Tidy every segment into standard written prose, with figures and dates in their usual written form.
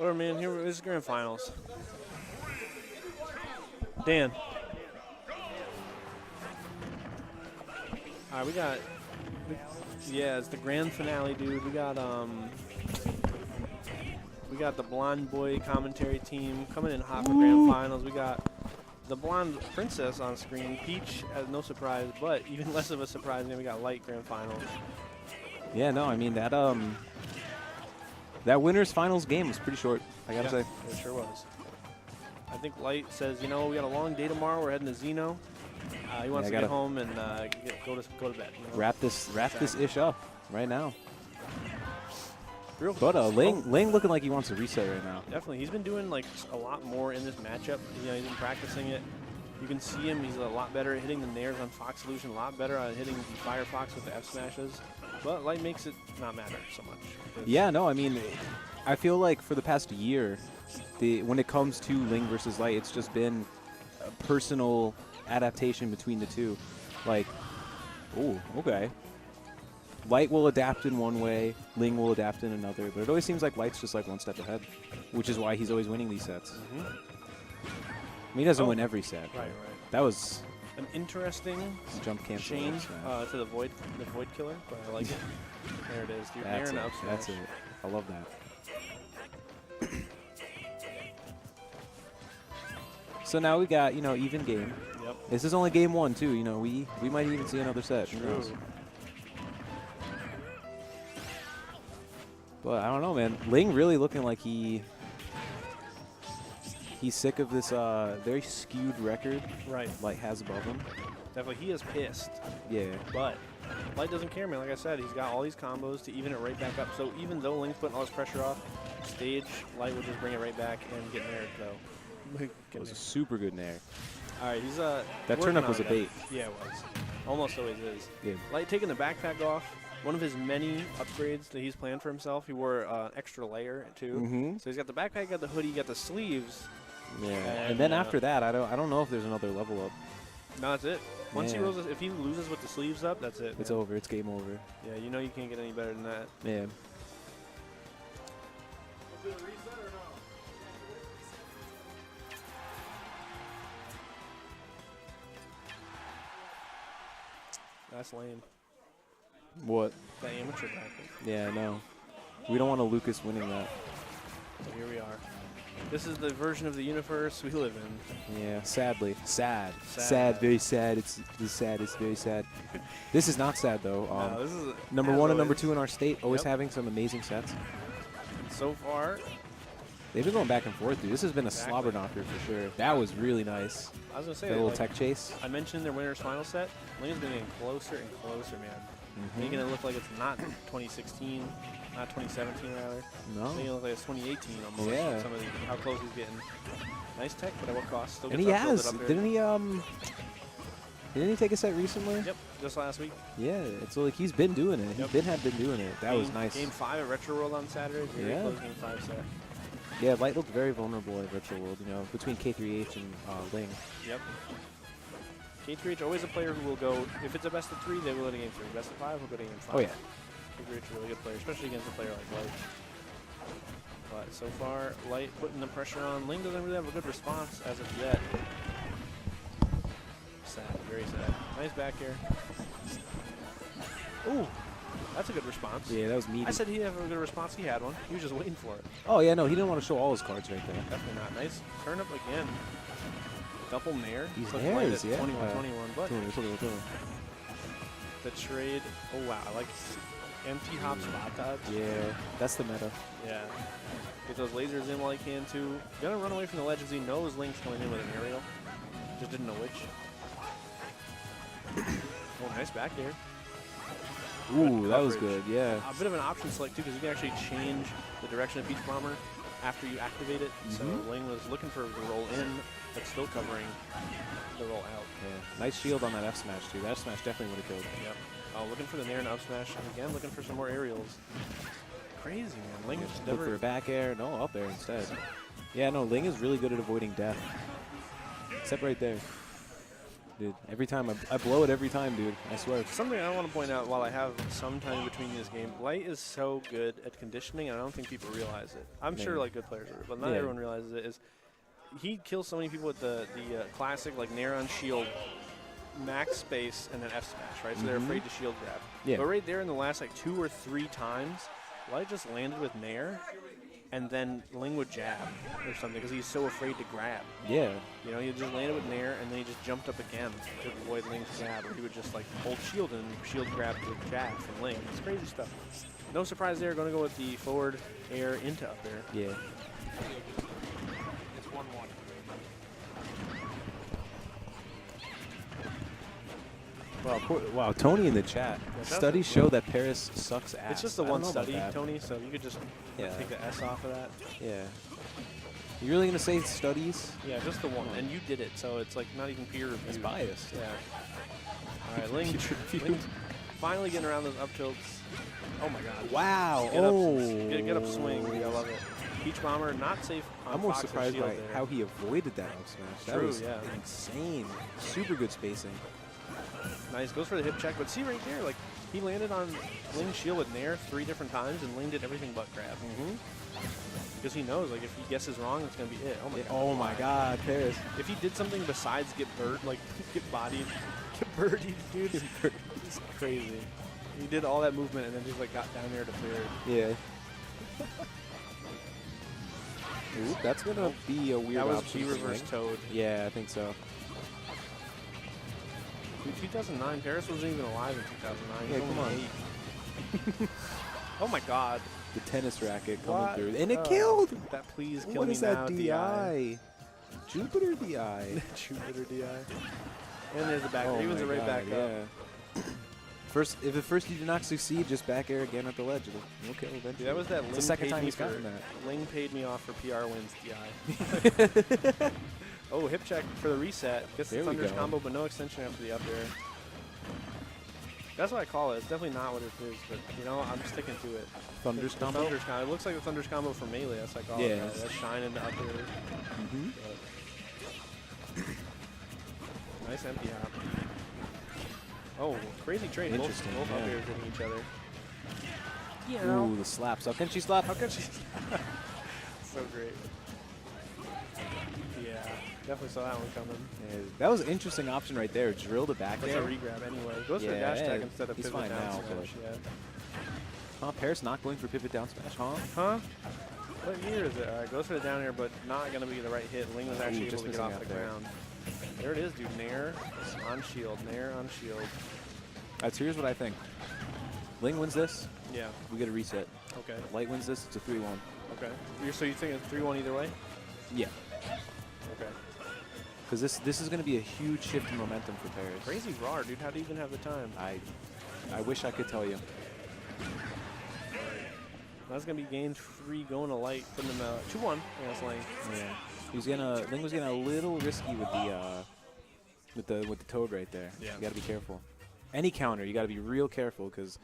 Whatever, man. Here is grand finals. Dan. All right, yeah, it's the grand finale, dude. We got the Blonde Boy commentary team coming in hot for grand finals. We got the Blonde Princess on screen. Peach, no surprise, but even less of a surprise, we got Light grand finals. Yeah, no, I mean, that winner's finals game was pretty short, I gotta say. It sure was. I think Light says, you know, we got a long day tomorrow. We're heading to Zeno. He wants to get home and go to bed. You know? Wrap this ish up right now. But Ling looking like he wants to reset right now. Definitely, he's been doing like a lot more in this matchup. You know, he's been practicing it. You can see him. He's a lot better at hitting the nairs on Fox Solution. A lot better at hitting the Firefox with the F smashes. But Light makes it not matter so much. Yeah, no, I mean, I feel like for the past year, when it comes to Ling versus Light, it's just been a personal adaptation between the two. Like, oh, okay. Light will adapt in one way, Ling will adapt in another, but it always seems like Light's just like one step ahead, which is why he's always winning these sets. I mean, he doesn't win every set. Right. That was an interesting jump change to the void killer, but I like it. There it is. Dude. That's it. I love that. So now we got, you know, even game. Yep. This is only game one too. You know, we might even see another set. True. But I don't know, man. Ling really looking like he's sick of this very skewed record Light has above him. Definitely, he is pissed. Yeah. But Light doesn't care, man. Like I said, he's got all these combos to even it right back up. So even though Ling's putting all his pressure off stage, Light will just bring it right back and get naired, though. It was a super good nair. All right, he's that turnip was a bait. Yeah, it was. Almost always is. Yeah. Light taking the backpack off. One of his many upgrades that he's planned for himself. He wore an extra layer too. So he's got the backpack, got the hoodie, got the sleeves. Yeah. And then after that, I don't know if there's another level up. No, that's it. Once if he loses with the sleeves up, that's it. It's over. It's game over. Yeah, you know you can't get any better than that. Yeah. That's lame. What? The amateur bracket. Yeah, no. We don't want a Lucas winning that. So here we are. This is the version of the universe we live in. Yeah, sadly. Sad. Very sad. It's sad. It's very sad. This is not sad, though. No, this is number one and number two in our state, always having some amazing sets. So far, they've been going back and forth, dude. This has been a slobber knocker for sure. That was really nice. I was going to say, that little tech chase. I mentioned their winner's final set. Ling's been getting closer and closer, man. Making it look like it's not 2016, not 2017 rather. No. Making it look like it's 2018 almost. Yeah. Some of how close he's getting. Nice tech, but at what cost? Still and he has. Didn't he take a set recently? Yep, just last week. Yeah, it's like he's been doing it. He's been doing it. That was nice. Game 5 at Retro World on Saturday. Very close game 5 set. Yeah, Light looked very vulnerable at Retro World, you know, between K3H and Ling. Yep. K3H always a player who will go, if it's a best of 3, they will go to game 3. Best of 5, will go to game 5. Oh, yeah. K3H is a really good player, especially against a player like Light. But so far, Light putting the pressure on. Ling doesn't really have a good response as of yet. Sad, very sad. Nice back here. Ooh, that's a good response. Yeah, that was meaty. I said he'd have a good response. He had one. He was just waiting for it. Oh, yeah, no, he didn't want to show all his cards right there. Definitely not. Nice turn up again. Double nair. These nairs, yeah. 21, but 21. the trade. Oh, wow. I like empty hop spot dodge. Yeah, that's the meta. Yeah. Get those lasers in while he can, too. Gonna run away from the ledge as he knows Link's coming in with an aerial. Just didn't know which. Oh, nice back here. Ooh, that was good, yeah. A bit of an option select, too, because you can actually change the direction of Beach Bomber after you activate it. So Ling was looking for the roll in, but still covering the roll out. Yeah, nice shield on that F smash, too. That F smash definitely would have killed. Yep. Oh, looking for the nair and up smash. And again, looking for some more aerials. Crazy, man. Ling is Look for a back air. No, up there instead. Yeah, no, Ling is really good at avoiding death. Except right there. dude. Every time I blow it every time, dude. I swear. Something I want to point out while I have some time between this game, Light is so good at conditioning, and I don't think people realize it. I'm sure like good players are, but not everyone realizes it. Is he kills so many people with the classic like Nair on shield, max space, and then F smash, right? So they're afraid to shield grab. Yeah. But right there in the last like 2 or 3 times, Light just landed with Nair, and then Ling would jab or something because he's so afraid to grab. Yeah. You know, he just landed with Nair, and then he just jumped up again to avoid Ling's jab, or he would just like hold shield and shield grab the jab from Ling. It's crazy stuff. No surprise there, going to go with the forward air into up air. Yeah. It's 1-1. Wow, Tony in the chat. Studies show that Paris sucks ass. It's just the one study, Tony, so you could just take the S off of that. Yeah. You really going to say studies? Yeah, just the one. And you did it, so it's like not even peer reviewed. It's biased. Yeah. All right, Ling finally getting around those up tilts. Oh my god. Wow. Get up swing. I love it. Peach Bomber, not safe on I'm more Fox surprised by there. how he avoided that up smash. That was insane. Super good spacing. Nice. Goes for the hip check, but see right there, like he landed on Ling's shield with Nair 3 different times, and Ling did everything but grab. Because he knows, like if he guesses wrong, it's gonna be it. Oh my god. Oh my god, Paris. If he did something besides get like get bodied, get birdied, dude, it's crazy. He did all that movement and then just like got down there to third. Yeah. Ooh, that's gonna be a weird option. That was reverse Toad. Yeah, I think so. Dude, 2009, Paris wasn't even alive in 2009. Yeah, come on. 8. Oh my god. The tennis racket coming through. And it killed! That please kill me now, What is that DI? Jupiter DI. Jupiter DI. And there's the back air. Evens it right back up. If at first you do not succeed, just back air again at the ledge. Okay, eventually. Dude, that was that Ling. It's the second time he's gotten that. Ling paid me off for PR wins DI. Oh, hip check for the reset. Gets the Thunder's combo, but no extension after the up air. That's what I call it. It's definitely not what it is, but you know, I'm sticking to it. Thunder's combo? Thunder's combo. It looks like the Thunder's combo for Melee, that's what I call it. Yeah. That's shine in the up air. Nice empty hop. Oh, crazy trade. Interesting. Both up airs hitting each other. Ooh, the slaps. How can she slap? How can she? So great. Yeah, definitely saw that one coming. Yeah, that was an interesting option right there. Drill the back air. That's a regrab anyway. Goes for a dash tag instead of pivot down smash. Huh, Paris not going for pivot down smash, huh? Huh? What year is it? All right, goes for the down air, but not going to be the right hit. Ling was actually able to get off the ground. There it is, dude. Nair on shield. Nair on shield. All right, so here's what I think. Ling wins this. Yeah. We get a reset. Okay. Light wins this. It's a 3-1. Okay. So you think it's 3-1 either way? Yeah. Okay. Because this is going to be a huge shift in momentum for Paris. Crazy raw, dude. How do you even have the time? I wish I could tell you. That's going to be game 3 going to Light, putting him 2-1 against Ling. Yeah. Ling was getting a little risky with the Toad right there. Yeah. You got to be careful. Any counter, you got to be real careful because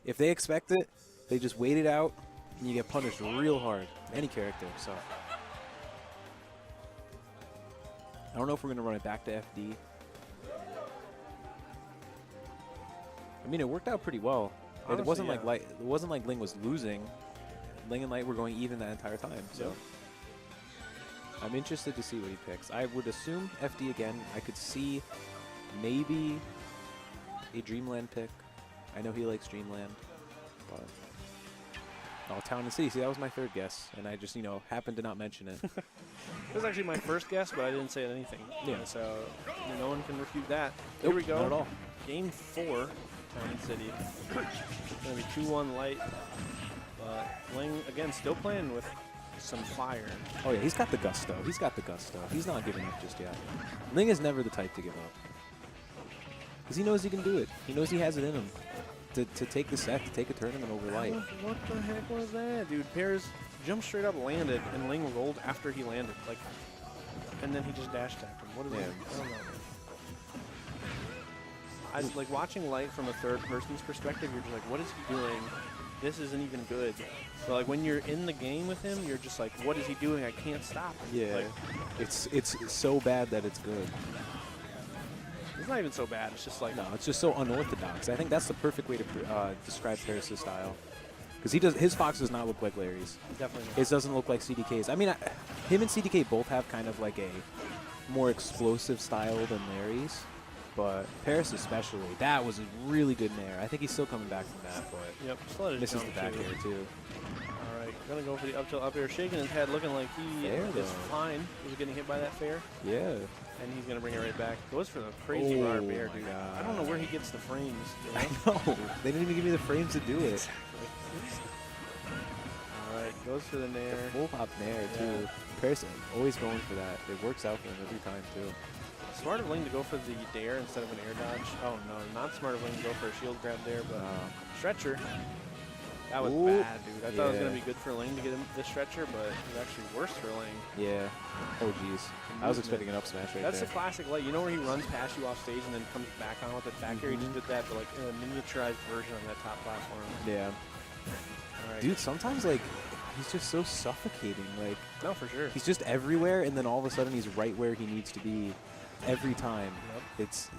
if they expect it, they just wait it out and you get punished real hard. Any character. So I don't know if we're gonna run it back to FD. I mean, it worked out pretty well. Honestly, it wasn't like Ling was losing. Ling and Light were going even that entire time. So I'm interested to see what he picks. I would assume FD again. I could see maybe a Dreamland pick. I know he likes Dreamland, but Town and City. See, that was my third guess, and I just happened to not mention it. It was actually my first guess, but I didn't say anything. Yeah. So no one can refute that. Nope, Here we go. Not at all. Game 4, Town and City. It's gonna be 2-1 Light. But Ling again still playing with some fire. Oh yeah, he's got the gusto. He's not giving up just yet. Ling is never the type to give up. Because he knows he can do it. He knows he has it in him to take the set, to take a tournament over Light. What the heck was that, dude? Paris jumped straight up, landed, and Ling rolled after he landed. And then he just dash tapped him. What is that? I don't know. Like watching Light from a third person's perspective, you're just like, what is he doing? This isn't even good. So like when you're in the game with him, you're just like, what is he doing? I can't stop him. Yeah. It's so bad that it's good. This It's not even so bad. It's just like No, it's just so unorthodox. I think that's the perfect way to describe Paris' style. Because his Fox does not look like Larry's. definitely. His doesn't look like CDK's. I mean, him and CDK both have kind of like a more explosive style than Larry's. But Paris especially, that was a really good nair. I think he's still coming back from that, but Yep, just let it misses the jump back too. air too. All right, gonna go for the up tilt up air, shaking his head, looking like he Fair, is though. fine. He's getting hit by that fair, Yeah. and he's gonna bring it right back. Goes for the crazy bar Oh bear, my dude. God. I don't know where he gets the frames. You know? I know. They didn't even give me the frames to do it. All right, goes for the nair. Full hop nair too. Paris always going for that. It works out for him every time too. Smart of Ling to go for the dare instead of an air dodge. Oh no, not smart of Ling to go for a shield grab there, but stretcher. That was Ooh. bad, dude. I thought it was Yeah. gonna be good for Ling to get him this stretcher, but it was actually worse for Ling. Yeah. Oh jeez. I was expecting an up smash right That's there. the classic light. You know where he runs past you off stage and then comes back on with it back air? He just did that, but like in a miniaturized version on that top platform. Yeah. All right. Dude, sometimes like he's just so suffocating. Like No, for sure. he's just everywhere, and then all of a sudden he's right where he needs to be every time. Yep. It's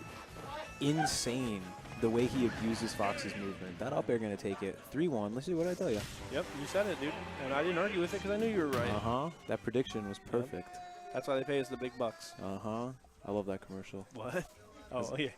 insane the way he abuses Fox's movement. That up air gonna take it. 3-1. Let's see what I tell you. Yep, you said it, dude. And I didn't argue with it because I knew you were right. That prediction was perfect. That's why they pay us the big bucks. I love that commercial. What? Oh, yeah.